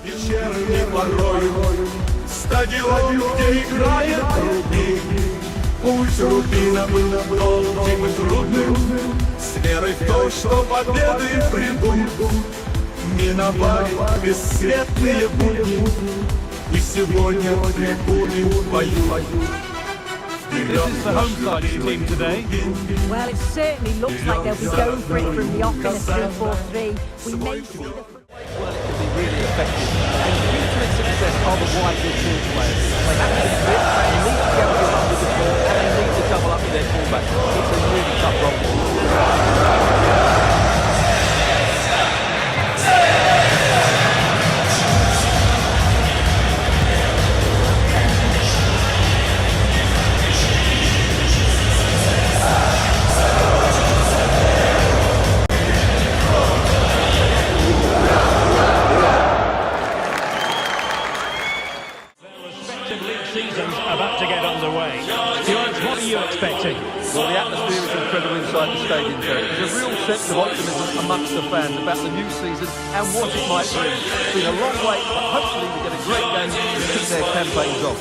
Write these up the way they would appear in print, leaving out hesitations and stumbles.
Вечерами порою стадион, где играет рубин. Путь рубина был долгим и трудным, с верой в то, что победы придут. Миновали бесцветные будни, и сегодня трибуны поют. This is the home side of your team today. Well, it certainly looks like they'll be going for it from the off in a 3-4-3. We may see the... Well, it can be really effective. And key to its success are the wide midfield players. They have to be fit, they need to be able to run with the ball, and they need to double up with their fullback. It's a really tough role. Season's about to get underway. Stuart, what are you expecting? Well, the atmosphere is incredible inside the stadium, Jerry. There's a real sense of optimism amongst the fans about the new season and what it might bring. It's been a long wait, but hopefully we get a great game to kick their campaigns off.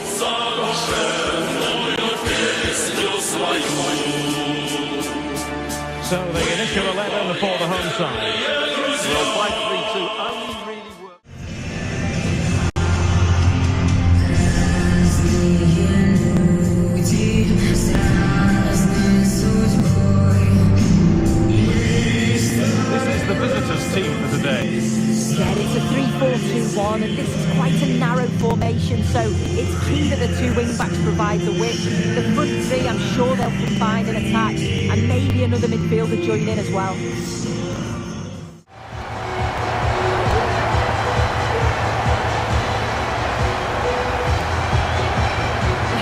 So the initial 11 for the home side. Well, 5-3-2 only really works. Team for today. Yeah, it's a 3-4-2-1 and this is quite a narrow formation, so it's key that the two wing-backs provide the width. The front three, I'm sure they'll combine and attack, and maybe another midfielder join in as well.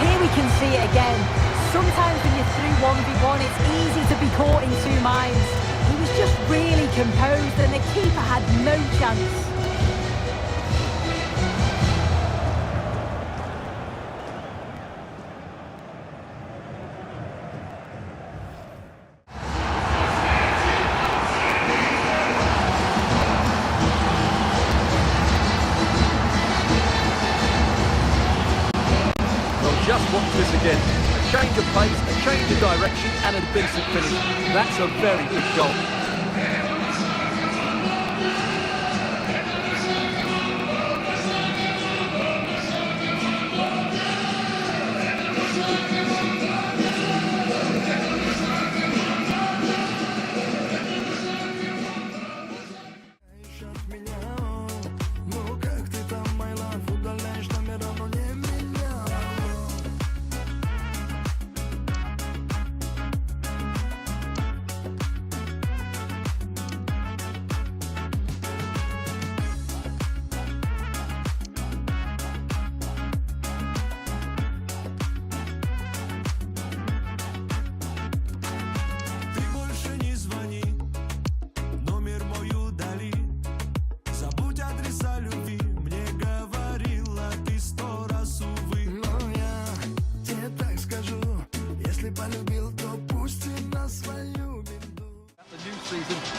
Here we can see it again. Sometimes when you're through 1v1, it's easy to be caught in two minds. He was just really composed and the keeper had no chance. Well, just watch this again. A change of pace, a change of direction, and a decent finish. That's a very good goal.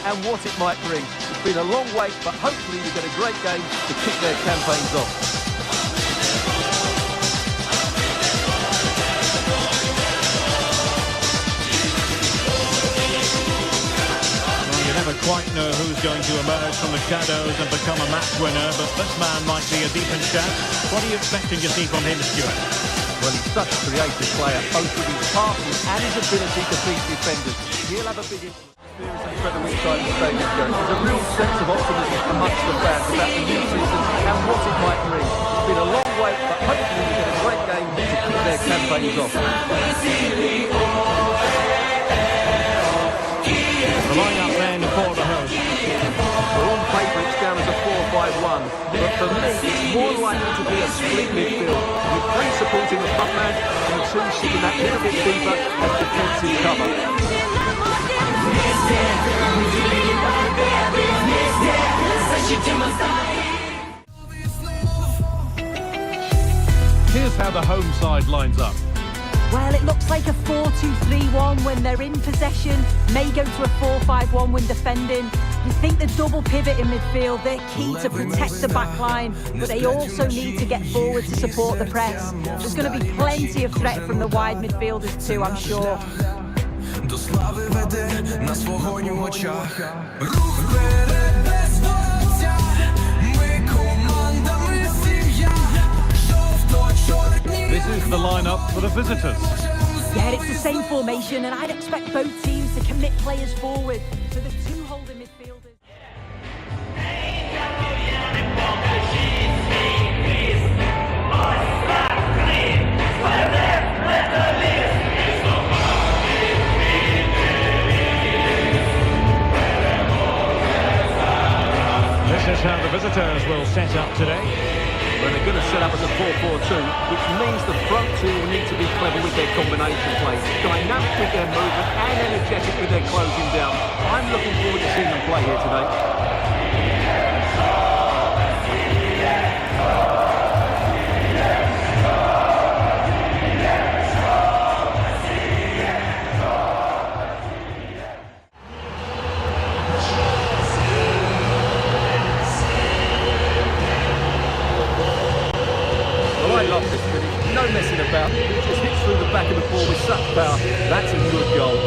And what it might bring. It's been a long wait, but hopefully we get a great game to kick their campaigns off. Well, you never quite know who's going to emerge from the shadows and become a match winner, but this man might be a decent shout. What are you expecting to see from him, Stuart? Well, he's such a creative player, both with his passing and his ability to beat defenders. He'll have a big influence. It's incredible inside the stadium, Jerry. There's a real sense of optimism amongst the fans about the new season and what it might bring. It's been a long wait, but hopefully we get a great game to kick their campaigns off. The line-up then for the host. Well, on paper it's down as a 4-5-1, but for me it's more likely to be a split midfield, with three supporting the front man and two sitting that little bit deeper as defensive cover. Here's how the home side lines up. Well, it looks like a 4-2-3-1 when they're in possession, may go to a 4-5-1 when defending. You think the double pivot in midfield, they're key to protect the back line, but they also need to get forward to support the press. There's going to be plenty of threat from the wide midfielders too, I'm sure. До слави веде нас вогонь у очах. Рух вперед без вороття. Ми команда, ми сім'я. Жовто-чорні. This is the lineup for the visitors. Yeah, it's the same formation, and I'd expect both teams to commit players forward. So the two holding midfielders. This is how the visitors will set up today. Well, they're going to set up as a 4-4-2, which means the front two will need to be clever with their combination play, dynamic with their movement and energetic with their closing down. I'm looking forward to seeing them play here today. I love this finish, no messing about, he just hits through the back of the ball with such power. That's a good goal.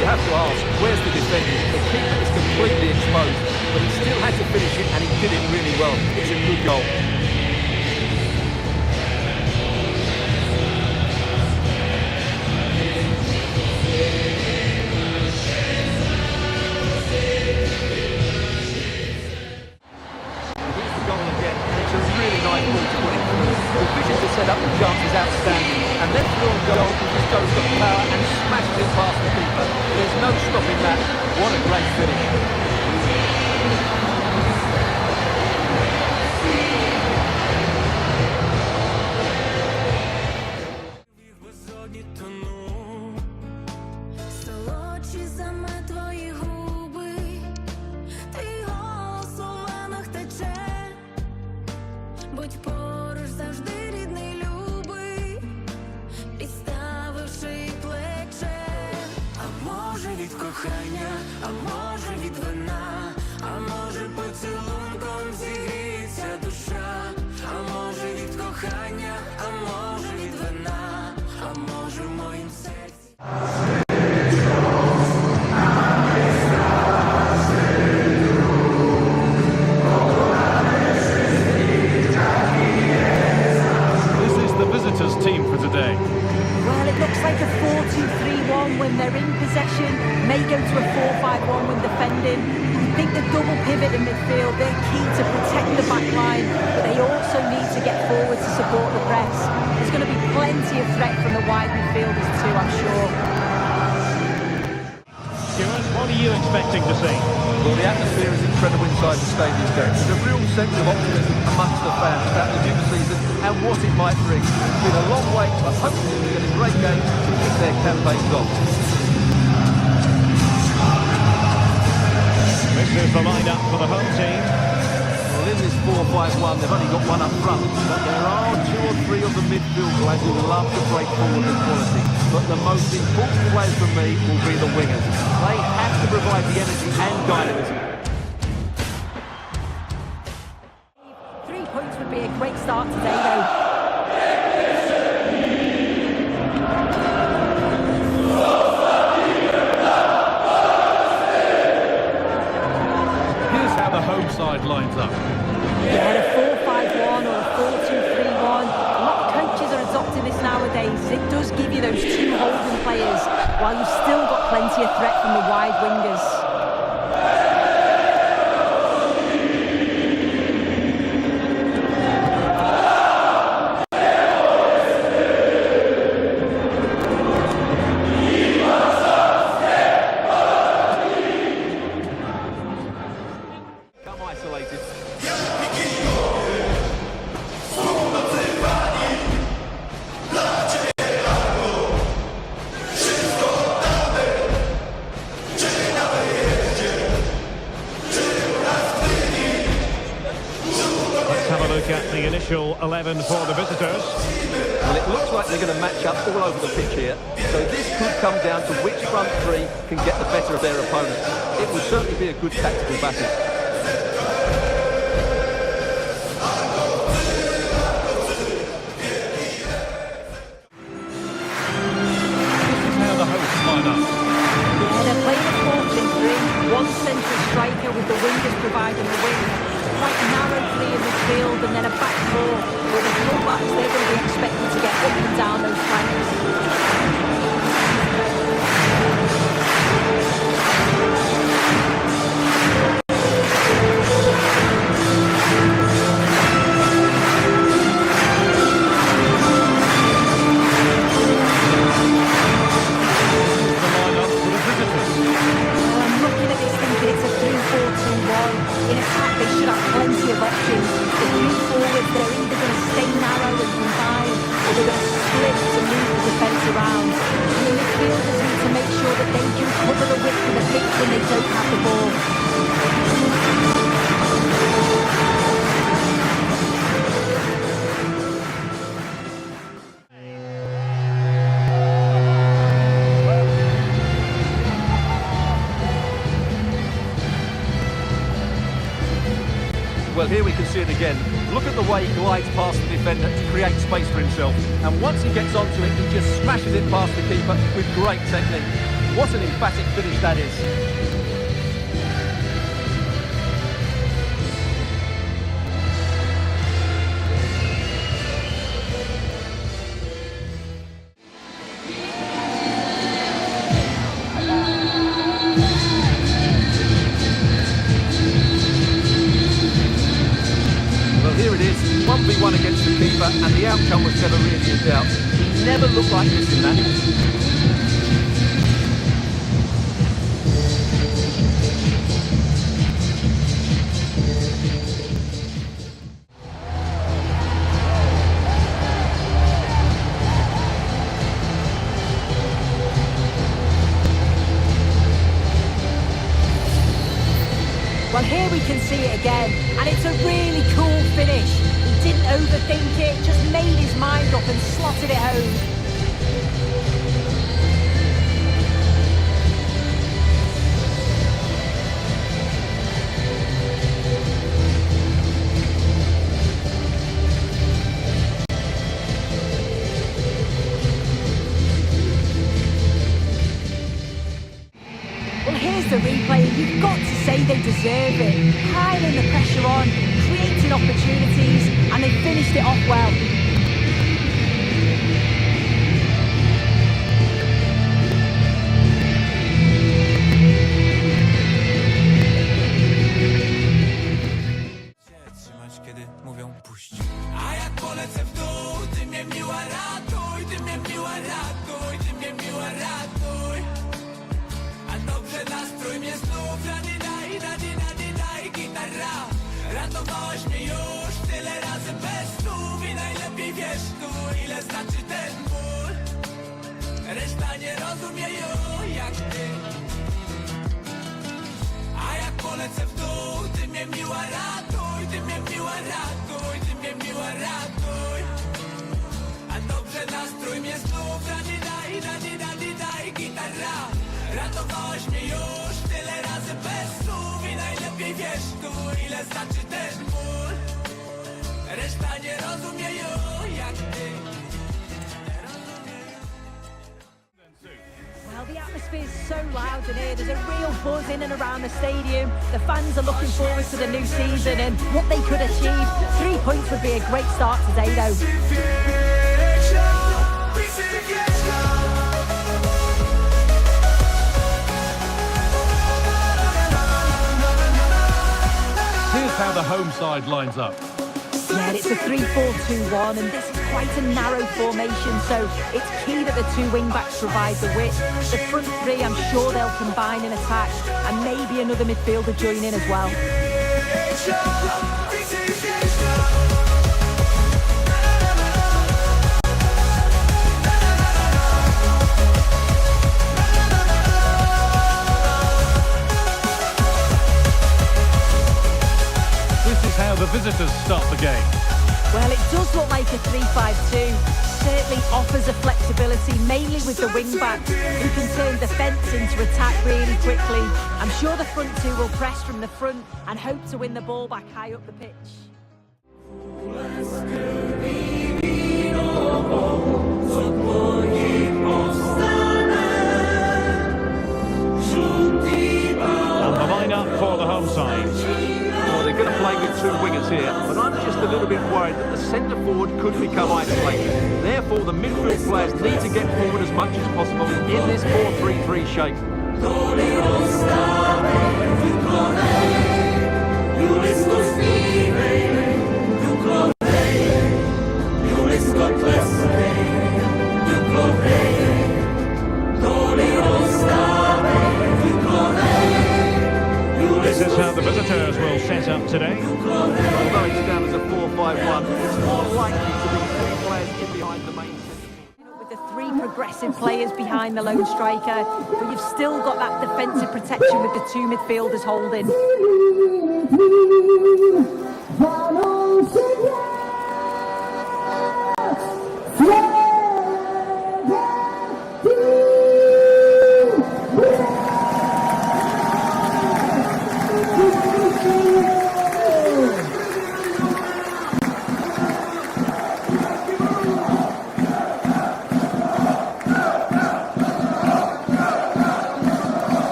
You have to ask, where's the defender? The keeper is completely exposed, but he still had to finish it, and he did it really well. It's a good goal. Here's the goal again. It's a really nice ball to put in through. The vision to set up the chance is outstanding, and then through on goal, he just goes to power and smashes it past the keeper. There's no stopping that. What a great finish. Солодші саме твої губи, твій голос у венах тече. Будь поруч завжди рідний, любий, підставивши плече. А може від кохання, а може від вина, а може поцілунком зігріється душа. А може від кохання, а може від вина, а може в моїм серці. This is the visitors' team for today. Well, it looks like a 4-2-3-1 when they're in possession, may go to a 4-5-1 when defending. You think the double pivot in midfield, they're key to protect the back line, but they also need to get forward to support the press. There's going to be plenty of threat from the wide midfielders too, I'm sure. Stuart, what are you expecting to see? Well, the atmosphere is incredible inside the stadium, Derek. There's a real sense of optimism amongst the fans about the new season and what it might bring. It's been a long wait, but hopefully we'll get a great game to kick their campaigns off. This is the lineup for the home team. Well, in this 4-5-1, they've only got one up front, but there are two or three of the midfield players who love to break forward with quality. But the most important players for me will be the wingers. They have to provide the energy and dynamism. 3 points would be a great start today, though. Here's how the home side lines up. Yeah, a 4-5-1 or a 4-2-3-1. A lot of coaches are adopting this nowadays. It does give you those two holding players, while you've still got plenty of threat from the wide wingers. 11 for the visitors. Well, it looks like they're going to match up all over the pitch here. So this could come down to which front three can get the better of their opponents. It will certainly be a good tactical battle. They're playing a 4-2-3, one central striker with the wingers providing the wing. Quite narrow three in midfield and then a back four with the full-backs. They're going to be expected to get up and down those flanks. In attack, they should have plenty of options. The three forwards, they're either going to stay narrow and combine, or they're going to split to move the defence around. And the midfielders need to make sure that they can cover the width of the pitch when they don't have the ball. Well, here we can see it again. Look at the way he glides past the defender to create space for himself. And once he gets onto it, he just smashes it past the keeper with great technique. What an emphatic finish that is. Here it is, 1v1 against the keeper, and the outcome was never really in doubt. He never looked like this in that. Well, here we can see it again, and it's a really cool finish. He didn't overthink it, just made his mind up and slotted it home. Well, here's the replay, and you've got to say they deserve it. Piling the pressure on, creating opportunities, and they finished it off well. Trzymać, kiedy mówią puść. A jak polecę w dół, ty mnie miła ratuj, ty mnie miła ratuj, ty mnie miła ratuj. A dobrze nastrój mnie znów, rady daj, gitara. Ratowałaś mnie już tyle razy bez słów i najlepiej wiesz tu, ile znaczy ten ból. Reszta nie rozumie już jak ty. A jak polecę w dół, ty mnie miła ratuj, ty mnie miła ratuj, ty mnie miła ratuj. A dobrze nastrój mnie znów, rady daj, gitara. Ratowałaś mnie już tyle razy bez słów i najlepiej wiesz tu, ile znaczy ten ból. Reszta nie rozumie już jak ty. Well, the atmosphere is so loud in here. There's a real buzz in and around the stadium. The fans are looking forward to the new season and what they could achieve. 3 points would be a great start today, though. Here's how the home side lines up. Yeah, it's a 3-4-2-1, and this is quite a narrow formation, so it's key that the two wing-backs provide the width. The front three, I'm sure they'll combine in attack, and maybe another midfielder join in as well. This is how the visitors start the game. Well, it does look like a 3-5-2. Certainly offers a flexibility, mainly with the wing-back, who can turn defence into attack really quickly. I'm sure the front two will press from the front and hope to win the ball back high up the pitch. And the line-up for the home side. Well, they're going to play with two wingers here, but I'm just a little bit worried that the centre forward could become isolated. Therefore, the midfield players need to get forward as much as possible in this 4-3-3 shape. This is how the visitors will set up today. Although it's down as a 4-5-1, it's more likely to be three players in behind the main centre. With the three progressive players behind the lone striker, but you've still got that defensive protection with the two midfielders holding.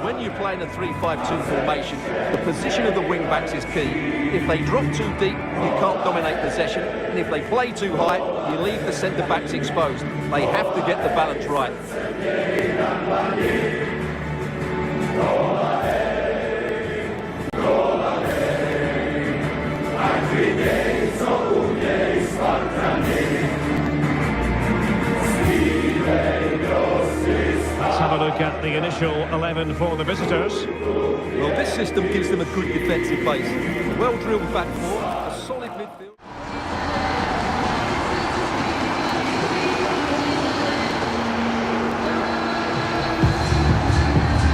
When you play in a 3-5-2 formation, the position of the wing-backs is key. If they drop too deep, you can't dominate possession, and if they play too high, you leave the centre-backs exposed. They have to get the balance right. Let's have a look at the initial 11 for the visitors. Well, this system gives them a good defensive base. A well-drilled back four, a solid midfield.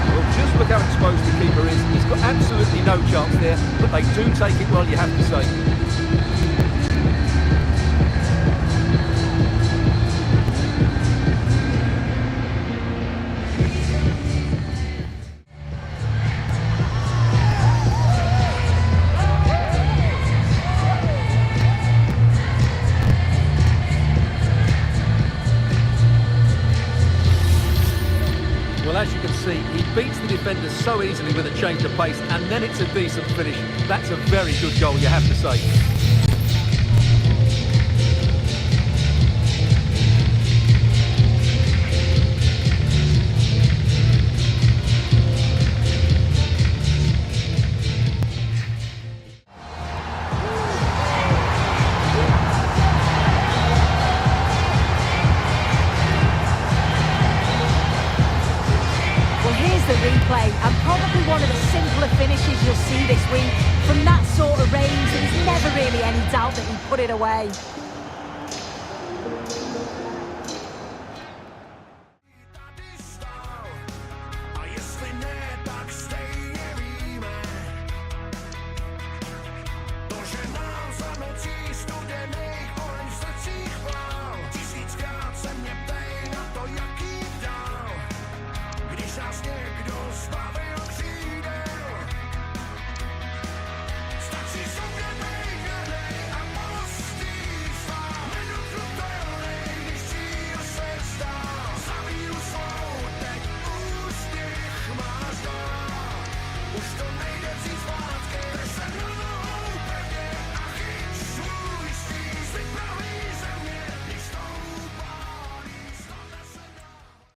Well, just look how exposed the keeper is. He's got absolutely no chance there, but they do take it well, you have to say. Well, as you can see, he beats the defenders so easily with a change of pace, and then it's a decent finish. That's a very good goal, you have to say. The replay, and probably one of the simpler finishes you'll see this week. From that sort of range, there was never really any doubt that he put it away.